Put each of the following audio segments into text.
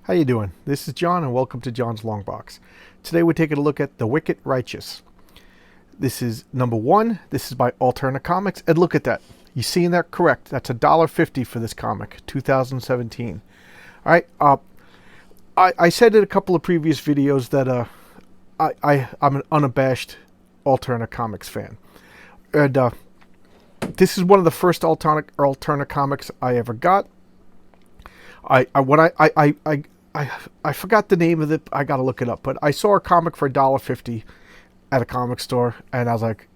How you doing? This is John and welcome to John's Long Box. Today we're taking a look at The Wicked Righteous. This is number one. This is by Alterna Comics. And look at that. You seeing that? Correct. That's $1.50 for this comic, 2017. Alright, I said in a couple of previous videos that I'm an unabashed Alterna Comics fan. And this is one of the first Alterna Comics I ever got. I forgot the name of it. I gotta look it up. But I saw a comic for $1.50 at a comic store, and I was like,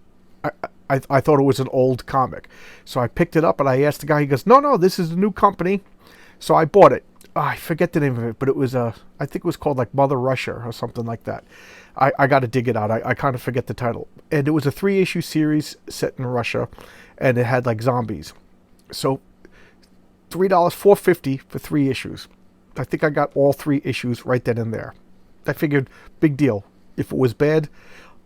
I thought it was an old comic, so I picked it up and I asked the guy. He goes, "No, this is a new company." So I bought it. I forget the name of it, but it was I think it was called like Mother Russia or something like that. I got to dig it out. I kind of forget the title, and it was a 3-issue series set in Russia, and it had like zombies. So $4.50 for 3 issues. I think I got all 3 issues right then and there. I figured, big deal. If it was bad,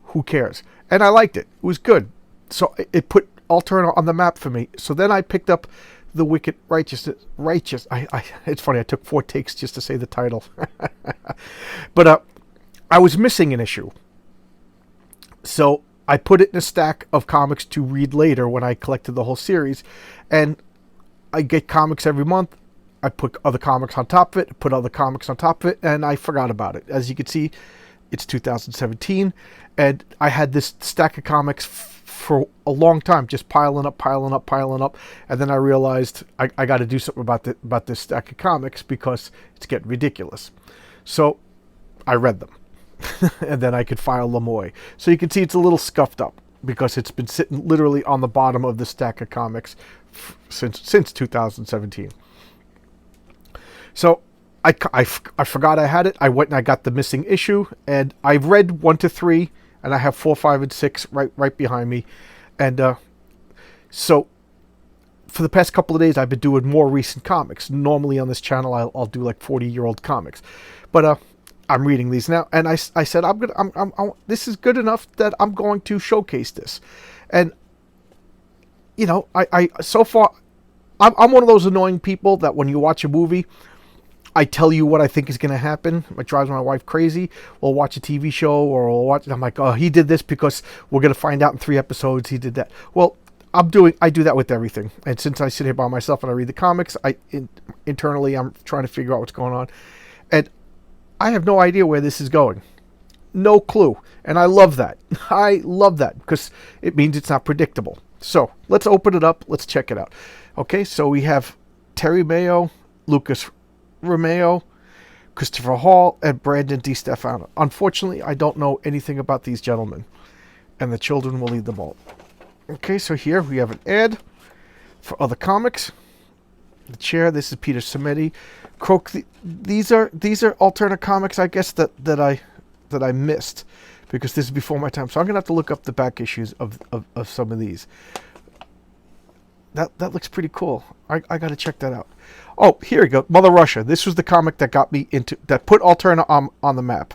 who cares? And I liked it. It was good. So it put Alterna on the map for me. So then I picked up The Wicked Righteous. It's funny, I took 4 takes just to say the title. But I was missing an issue. So I put it in a stack of comics to read later when I collected the whole series. And I get comics every month. I put other comics on top of it, put other comics on top of it, and I forgot about it. As you can see, it's 2017, and I had this stack of comics for a long time, just piling up, and then I realized I got to do something about this stack of comics because it's getting ridiculous. So I read them, and then I could file them away. So you can see it's a little scuffed up because it's been sitting literally on the bottom of the stack of comics since 2017. So I forgot I had it. I went and I got the missing issue, and I've read 1 to 3, and I have 4, 5, and 6 right behind me. And so for the past couple of days, I've been doing more recent comics. Normally on this channel, I'll do like 40-year-old comics, but I'm reading these now, and I said this is good enough that I'm going to showcase this. And you know, I so far I'm one of those annoying people that when you watch a movie, I tell you what I think is going to happen. It drives my wife crazy. We'll watch a TV show, or we'll watch. I'm like, oh, he did this because we're going to find out in 3 episodes he did that. Well, I do that with everything. And since I sit here by myself and I read the comics, internally I'm trying to figure out what's going on, and I have no idea where this is going. No clue. And I love that. I love that because it means it's not predictable. So let's open it up. Let's check it out. Okay, so we have Terry Mayo, Lucas Romeo, Christopher Hall, and Brandon DiStefano. Unfortunately, I don't know anything about these gentlemen, and the children will lead them all. Okay, so here we have an ad for other comics. The chair. This is Peter Simeti. Croak. These are Alterna Comics, I guess that I missed because this is before my time. So I'm gonna have to look up the back issues of some of these. That looks pretty cool. I got to check that out. Oh, here we go. Mother Russia. This was the comic that got me that put Alterna on the map.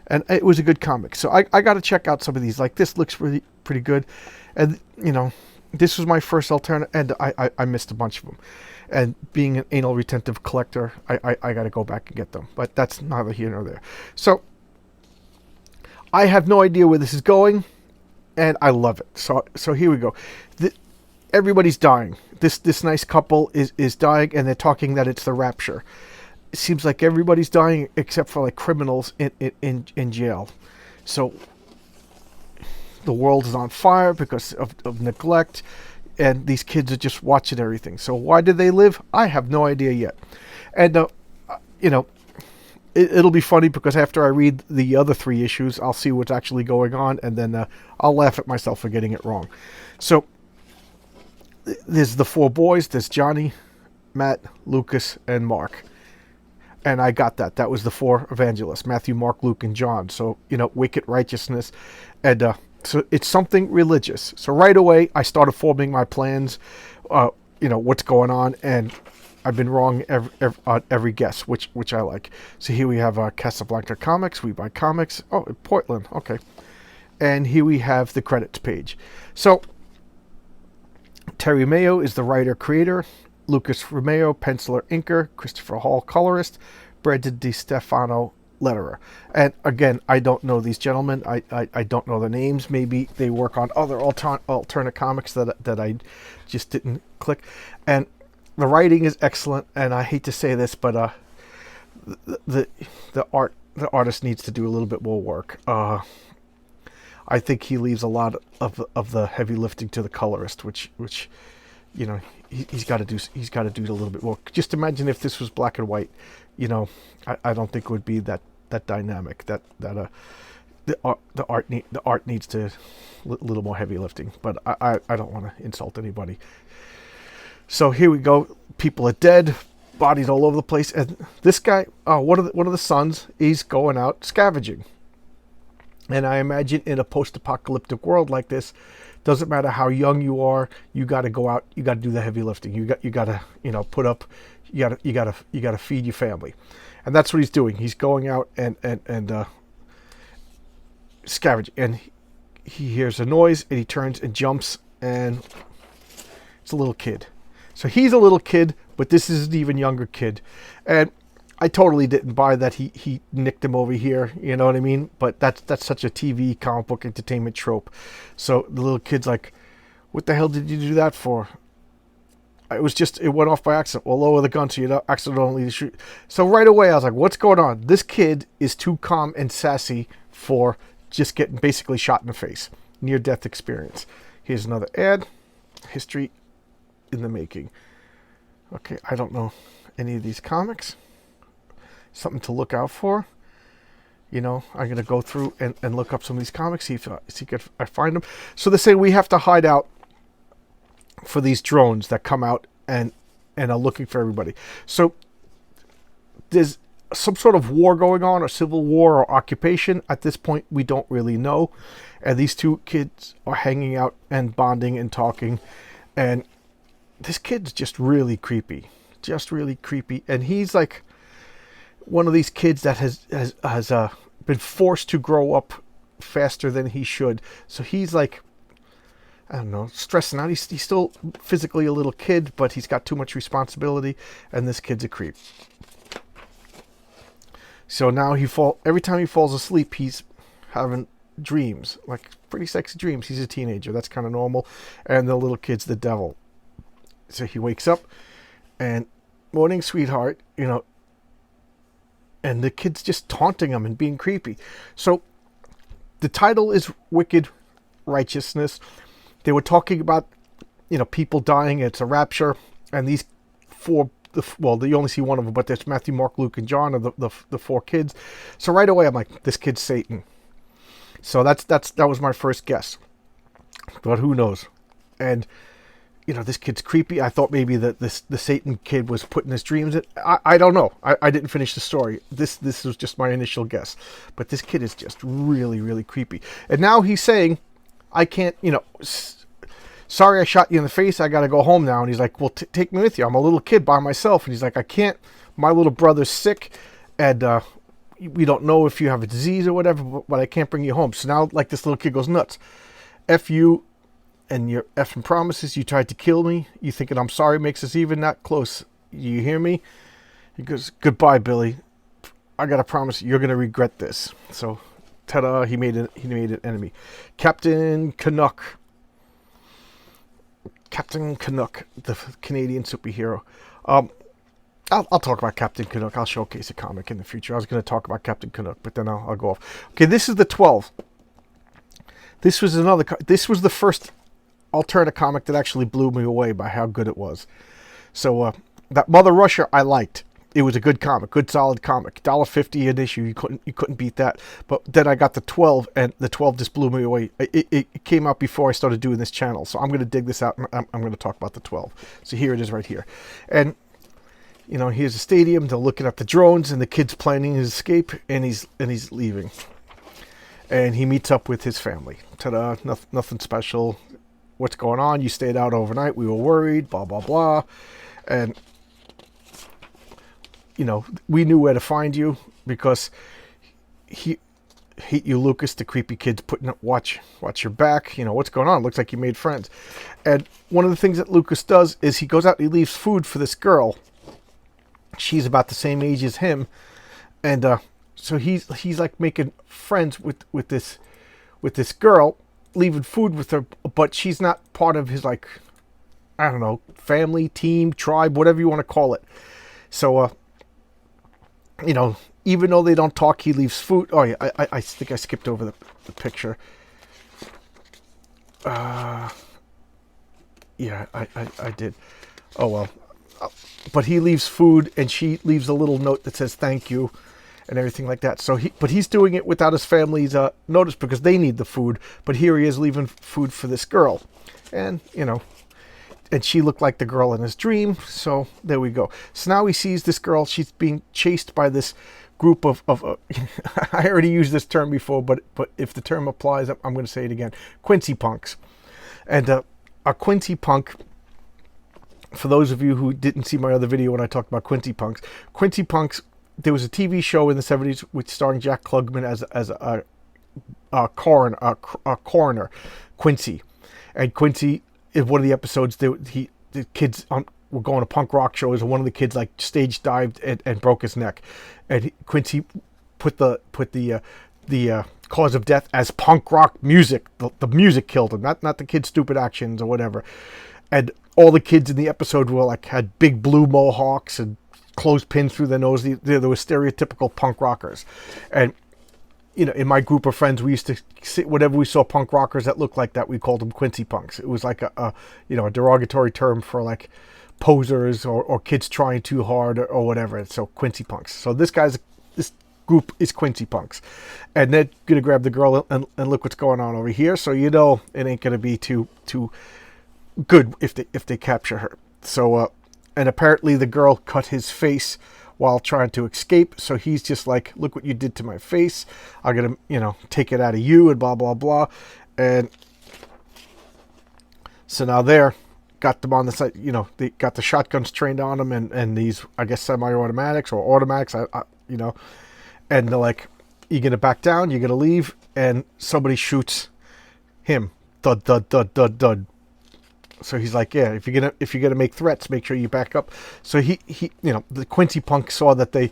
And it was a good comic. So I got to check out some of these. Like, this looks really pretty good. And, you know, this was my first Alterna, and I missed a bunch of them. And being an anal retentive collector, I got to go back and get them. But that's neither here nor there. So I have no idea where this is going, and I love it. So here we go. Everybody's dying. This nice couple is dying, and they're talking that it's the rapture. It seems like everybody's dying except for like criminals in jail. So the world is on fire because of neglect, and these kids are just watching everything. So why did they live? I have no idea yet. And you know, it'll be funny because after I read the other 3 issues, I'll see what's actually going on, and then I'll laugh at myself for getting it wrong. So there's the 4 boys. There's Johnny, Matt, Lucas, and Mark. And I got that. That was the 4 evangelists: Matthew, Mark, Luke, and John. So, you know, wicked righteousness. And so it's something religious. So right away, I started forming my plans, you know, what's going on. And I've been wrong every guess, which I like. So here we have Casablanca Comics. We buy comics. Oh, Portland. Okay. And here we have the credits page. So Terry Mayo is the writer-creator. Lucas Romeo, penciler, inker. Christopher Hall, colorist. Brandon Di Stefano letterer. And again, I don't know these gentlemen. I don't know their names. Maybe they work on other alternate comics that I just didn't click. And the writing is excellent. And I hate to say this, but the artist needs to do a little bit more work. I think he leaves a lot of the heavy lifting to the colorist, which you know, he's got to do a little bit more. Just imagine if this was black and white. You know, I don't think it would be that dynamic. The art needs to a little more heavy lifting. But I don't want to insult anybody. So here we go. People are dead, bodies all over the place, and this guy, one of the sons, he's going out scavenging. And I imagine in a post-apocalyptic world like this, doesn't matter how young you are, you got to go out, you got to do the heavy lifting. You got to put up, you got to feed your family, and that's what he's doing. He's going out and scavenging, and he hears a noise and he turns and jumps, and it's a little kid. So he's a little kid, but this is an even younger kid, and I totally didn't buy that he nicked him over here, you know what I mean? But that's such a TV comic book entertainment trope. So the little kid's like, what the hell did you do that for? It went off by accident. Well, lower the gun so you don't accidentally shoot. So right away I was like, what's going on? This kid is too calm and sassy for just getting basically shot in the face. Near-death experience. Here's another ad. History in the making. Okay, I don't know any of these comics. Something to look out for. You know, I'm going to go through and look up some of these comics, see if I find them. So they say we have to hide out for these drones that come out and are looking for everybody. So there's some sort of war going on, or civil war or occupation. At this point, we don't really know. And these two kids are hanging out and bonding and talking. And this kid's just really creepy. And he's like one of these kids that has been forced to grow up faster than he should. So he's like, I don't know, stressing out. He's still physically a little kid, but he's got too much responsibility, and this kid's a creep. So now every time he falls asleep, he's having dreams, like pretty sexy dreams. He's a teenager. That's kind of normal. And the little kid's the devil. So he wakes up and, morning, sweetheart, you know, and the kid's just taunting him and being creepy. So the title is Wicked Righteousness. They were talking about, you know, people dying. It's a rapture. And these four, you only see one of them, but there's Matthew, Mark, Luke, and John are the four kids. So right away I'm like, this kid's Satan. So that was my first guess. But who knows? And you know, this kid's creepy. I thought maybe that the Satan kid was putting his dreams in. I don't know. I didn't finish the story. This was just my initial guess. But this kid is just really, really creepy. And now he's saying, I can't, you know, sorry I shot you in the face. I got to go home now. And he's like, well, take me with you. I'm a little kid by myself. And he's like, I can't. My little brother's sick. And we don't know if you have a disease or whatever, but I can't bring you home. So now, like, this little kid goes nuts. F you. And your effing promises, you tried to kill me. You thinking I'm sorry makes us even that close. You hear me? He goes, goodbye, Billy. I got to promise you're going to regret this. So, ta-da, he made an enemy. Captain Canuck. Captain Canuck, the Canadian superhero. I'll talk about Captain Canuck. I'll showcase a comic in the future. I was going to talk about Captain Canuck, but then I'll go off. Okay, this is the 12. This was the first alternate comic that actually blew me away by how good it was. So that Mother Russia I liked. It was a good comic, good solid comic. $1.50 an issue. You couldn't beat that. But then I got the 12, and the 12 just blew me away. It came out before I started doing this channel, so I'm going to dig this out. And I'm going to talk about the 12. So here it is right here. And you know, here's a stadium. They're looking at the drones, and the kid's planning his escape, and he's leaving. And he meets up with his family. Ta-da! Nothing special. What's going on? You stayed out overnight. We were worried. Blah blah blah. And you know, we knew where to find you because hate you, Lucas. The creepy kid's putting up. Watch your back. You know what's going on. It looks like you made friends. And one of the things that Lucas does is he goes out and he leaves food for this girl. She's about the same age as him, and so he's like making friends with this girl, leaving food with her, but she's not part of his, like, I don't know, family, team, tribe, whatever you want to call it. So even though they don't talk, he leaves food. Oh yeah, I think I skipped over the picture. Yeah, I did. Oh well. But he leaves food, and she leaves a little note that says thank you and everything like that. So he's doing it without his family's notice, because they need the food. But here he is leaving food for this girl, and and she looked like the girl in his dream. So there we go. So now he sees this girl. She's being chased by this group of I already used this term before, but if the term applies, I'm going to say it again. Quincy punks. And a Quincy punk, for those of you who didn't see my other video when I talked about Quincy punks, there was a TV show in the 70s which starring Jack Klugman as a coroner, Quincy. And Quincy, in one of the episodes, the kids were going to punk rock shows, and one of the kids like stage dived and broke his neck, and Quincy put the cause of death as punk rock music. The music killed him, not the kid's stupid actions or whatever. And all the kids in the episode were like, had big blue mohawks and clothespins through their nose. They were stereotypical punk rockers. And in my group of friends, we used to see whatever we saw punk rockers that looked like that, we called them Quincy punks. It was like a derogatory term for like posers or kids trying too hard or whatever. So Quincy punks. So this group is Quincy punks, and they're gonna grab the girl, and look what's going on over here. So it ain't gonna be too good if they capture her. So and apparently the girl cut his face while trying to escape. So he's just like, look what you did to my face. I'm gonna take it out of you, and blah blah blah. And so now got them on the side. They got the shotguns trained on them, and these, I guess, semi-automatics or automatics. And they're like, you're gonna back down, you're gonna leave, and somebody shoots him. Dud dud dud dud dud. So he's like, yeah, if you're gonna make threats, make sure you back up. So he the Quincy punk saw that they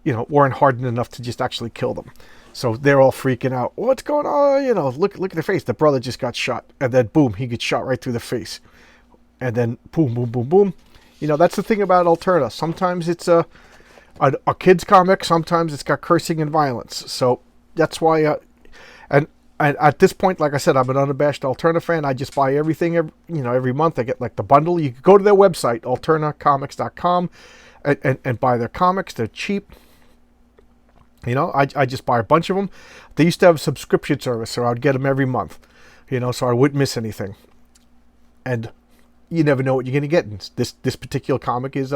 weren't hardened enough to just actually kill them. So they're all freaking out. What's going on? Look at their face. The brother just got shot, and then boom, he gets shot right through the face. And then boom, boom, boom, boom. That's the thing about Alterna. Sometimes it's a kid's comic. Sometimes it's got cursing and violence. So that's why. And at this point, like I said, I'm an unabashed Alterna fan. I just buy everything every month. I get like the bundle. You can go to their website, alternacomics.com, and buy their comics. They're cheap. I just buy a bunch of them. They used to have a subscription service, so I'd get them every month. So I wouldn't miss anything. And you never know what you're going to get. And this particular comic is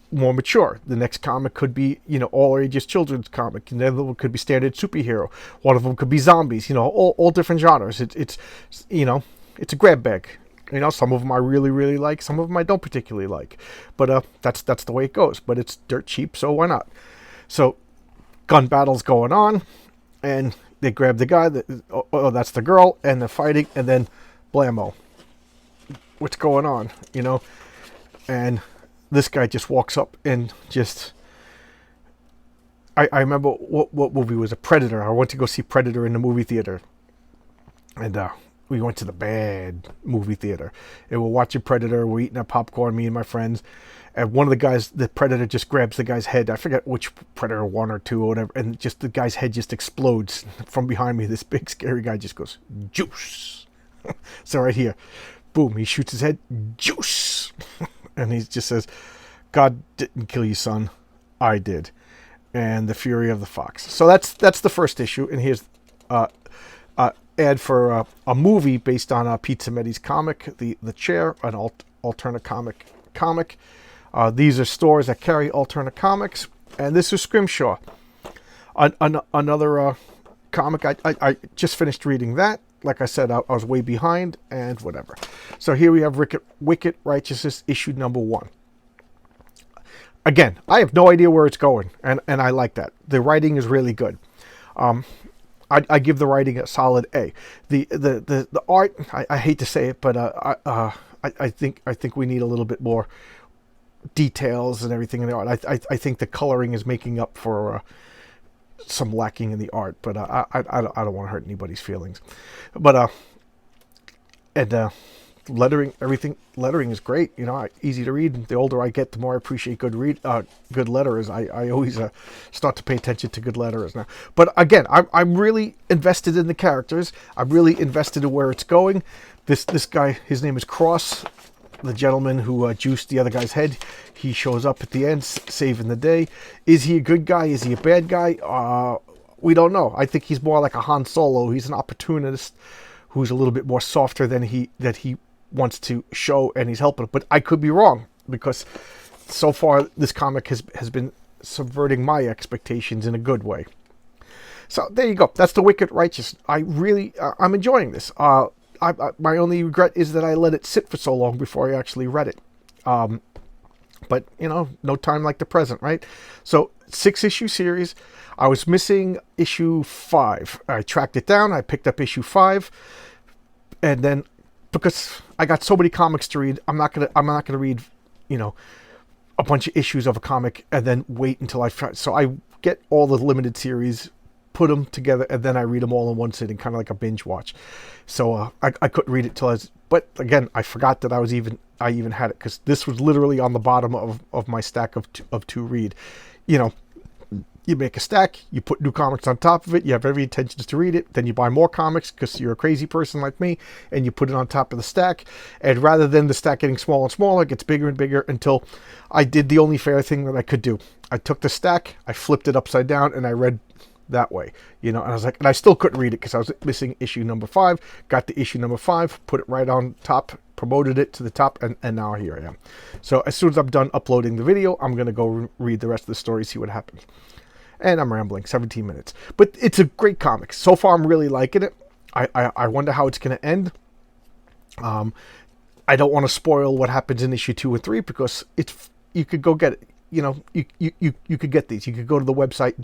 more mature. The next comic could be, all ages children's comic. And the other one could be standard superhero. One of them could be zombies. All different genres. It's a grab bag. Some of them I really, really like. Some of them I don't particularly like. But that's the way it goes. But it's dirt cheap, so why not? So gun battles going on, and they grab the guy. That's the girl, and they're fighting, and then blammo. What's going on? And this guy just walks up and just... I remember what movie was it? Predator. I went to go see Predator in the movie theater. And we went to the bad movie theater. And we're watching Predator. We're eating our popcorn, me and my friends. And one of the guys, the Predator just grabs the guy's head. I forget which Predator, 1 or 2 or whatever. And just the guy's head just explodes from behind me. This big scary guy just goes, juice. So right here. Boom, he shoots his head, juice. And he just says, God didn't kill you, son. I did. And the Fury of the Fox. So that's the first issue. And here's ad for a movie based on Pete Sammetti's comic, The Chair, an Alterna comic. These are stores that carry Alterna comics. And this is Scrimshaw. Another comic. I just finished reading that. Like I said, I was way behind, and whatever. So here we have Wicked Righteousness, issue number 1. Again, I have no idea where it's going, and I like that. The writing is really good. I give the writing a solid A. The art, I hate to say it, but I think we need a little bit more details and everything in the art. I think the coloring is making up for some lacking in the art, but I don't want to hurt anybody's feelings. But lettering, lettering is great. You know, easy to read. The older I get, the more I appreciate good letterers. I always start to pay attention to good letterers now. But again, I'm really invested in the characters. I'm really invested in where it's going. This guy, his name is Cross, the gentleman who juiced the other guy's head. He shows up at the end, saving the day. Is he a good guy? Is he a bad guy? We don't know. I think he's more like a Han Solo. He's an opportunist who's a little bit more softer than he wants to show, and he's helping. But I could be wrong, because so far this comic has been subverting my expectations in a good way. So there you go. That's The Wicked Righteous. I'm enjoying this. My only regret is that I let it sit for so long before I actually read it. But, you know, no time like the present, right? So, 6-issue series. I was missing issue 5. I tracked it down. I picked up issue 5. And then, because I got so many comics to read, I'm not gonna read, you know, a bunch of issues of a comic and then wait until so I get all the limited series, put them together, and then I read them all in one sitting, kind of like a binge watch. So I couldn't read it till but again, I forgot that I even had it, because this was literally on the bottom of my stack of to read. You know, you make a stack, you put new comics on top of it, you have every intention to read it, then you buy more comics because you're a crazy person like me, and you put it on top of the stack, and rather than the stack getting smaller and smaller, it gets bigger and bigger, until I did the only fair thing that I could do. I took the stack, I flipped it upside down, and I read that way, you know, and I was like, and I still couldn't read it because I was missing issue number 5. Got the issue number 5, put it right on top, promoted it to the top, and now here I am. So as soon as I'm done uploading the video, I'm gonna go read the rest of the story, see what happens. And I'm rambling, 17 minutes, but it's a great comic so far. I'm really liking it. I wonder how it's gonna end. I don't want to spoil what happens in issue 2 and 3, because you could go get it. You know, you could get these. You could go to the website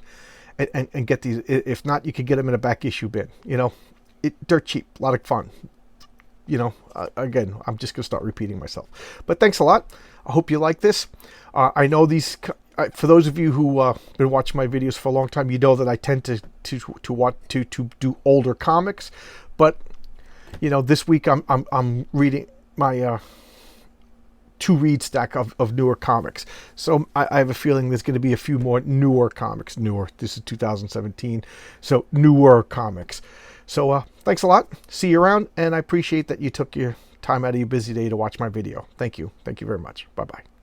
and get these. If not, you could get them in a back issue bin. You know, dirt cheap, a lot of fun. You know, again, I'm just gonna start repeating myself. But thanks a lot. I hope you like this. I know these. For those of you who been watching my videos for a long time, you know that I tend to do older comics. But you know, this week I'm reading my to read stack of newer comics. So I have a feeling there's going to be a few more newer comics. Newer. This is 2017, so newer comics. So thanks a lot. See you around, and I appreciate that you took your time out of your busy day to watch my video. Thank you. Thank you very much. Bye-bye.